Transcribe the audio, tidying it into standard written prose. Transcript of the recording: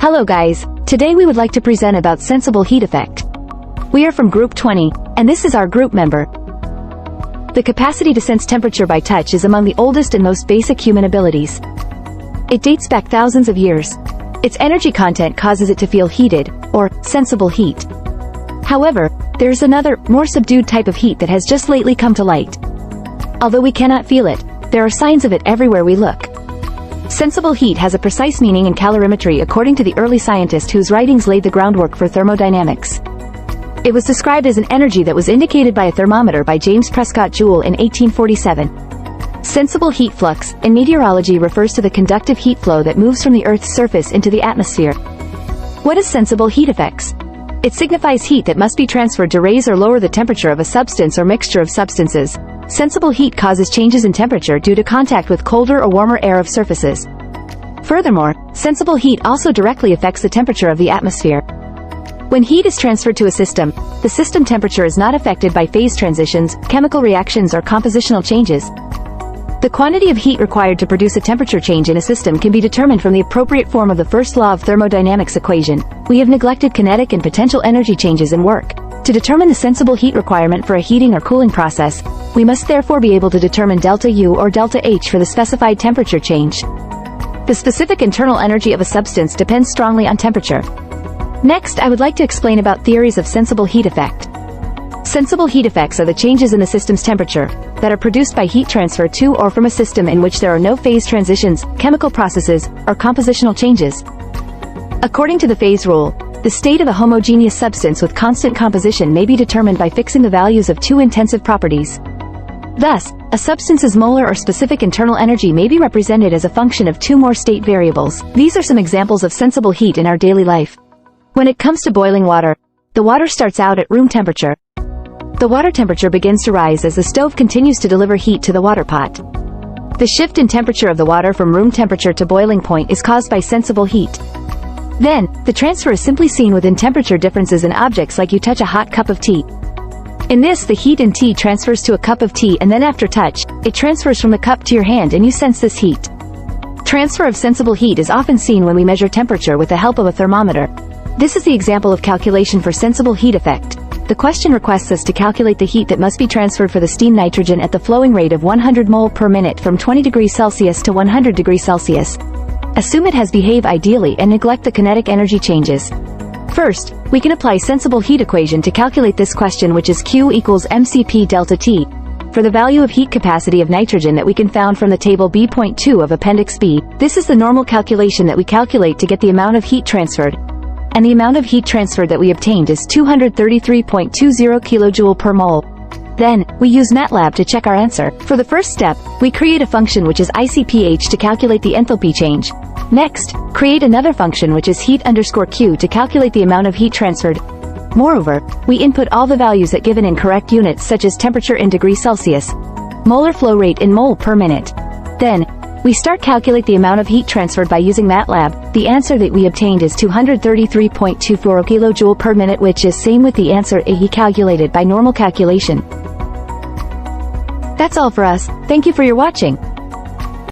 Hello guys, today we would like to present about sensible heat effect. We are from group 20, and this is our group member. The capacity to sense temperature by touch is among the oldest and most basic human abilities. It dates back thousands of years. Its energy content causes it to feel heated, or sensible heat. However, there is another, more subdued type of heat that has just lately come to light. Although we cannot feel it, there are signs of it everywhere we look. Sensible heat has a precise meaning in calorimetry according to the early scientist whose writings laid the groundwork for thermodynamics. It was described as an energy that was indicated by a thermometer by James Prescott Joule in 1847. Sensible heat flux, in meteorology, refers to the conductive heat flow that moves from the Earth's surface into the atmosphere. What is sensible heat effects? It signifies heat that must be transferred to raise or lower the temperature of a substance or mixture of substances. Sensible heat causes changes in temperature due to contact with colder or warmer air of surfaces. Furthermore, sensible heat also directly affects the temperature of the atmosphere. When heat is transferred to a system, the system temperature is not affected by phase transitions, chemical reactions or compositional changes. The quantity of heat required to produce a temperature change in a system can be determined from the appropriate form of the first law of thermodynamics equation. We have neglected kinetic and potential energy changes in work. To determine the sensible heat requirement for a heating or cooling process, we must therefore be able to determine delta U or delta H for the specified temperature change. The specific internal energy of a substance depends strongly on temperature. Next, I would like to explain about theories of sensible heat effect. Sensible heat effects are the changes in the system's temperature that are produced by heat transfer to or from a system in which there are no phase transitions, chemical processes, or compositional changes. According to the phase rule, the state of a homogeneous substance with constant composition may be determined by fixing the values of two intensive properties. Thus, a substance's molar or specific internal energy may be represented as a function of two more state variables. These are some examples of sensible heat in our daily life. When it comes to boiling water, the water starts out at room temperature. The water temperature begins to rise as the stove continues to deliver heat to the water pot. The shift in temperature of the water from room temperature to boiling point is caused by sensible heat. Then, the transfer is simply seen within temperature differences in objects like you touch a hot cup of tea. In this, the heat in tea transfers to a cup of tea and then after touch, it transfers from the cup to your hand and you sense this heat. Transfer of sensible heat is often seen when we measure temperature with the help of a thermometer. This is the example of calculation for sensible heat effect. The question requests us to calculate the heat that must be transferred for the steam nitrogen at the flowing rate of 100 mole per minute from 20 degrees Celsius to 100 degrees Celsius. Assume it has behaved ideally and neglect the kinetic energy changes. First, we can apply sensible heat equation to calculate this question, which is Q equals mCp delta T, for the value of heat capacity of nitrogen that we can found from the table B.2 of Appendix B. This is the normal calculation that we calculate to get the amount of heat transferred. And the amount of heat transferred that we obtained is 233.20 kJ per mole. Then, we use MATLAB to check our answer. For the first step, we create a function which is ICPH to calculate the enthalpy change. Next, create another function which is heat_Q to calculate the amount of heat transferred. Moreover, we input all the values that given in correct units such as temperature in degrees Celsius, molar flow rate in mole per minute. Then, we start calculate the amount of heat transferred by using MATLAB. The answer that we obtained is 233.24 kJ per minute, which is same with the answer he calculated by normal calculation. That's all for us. Thank you for your watching.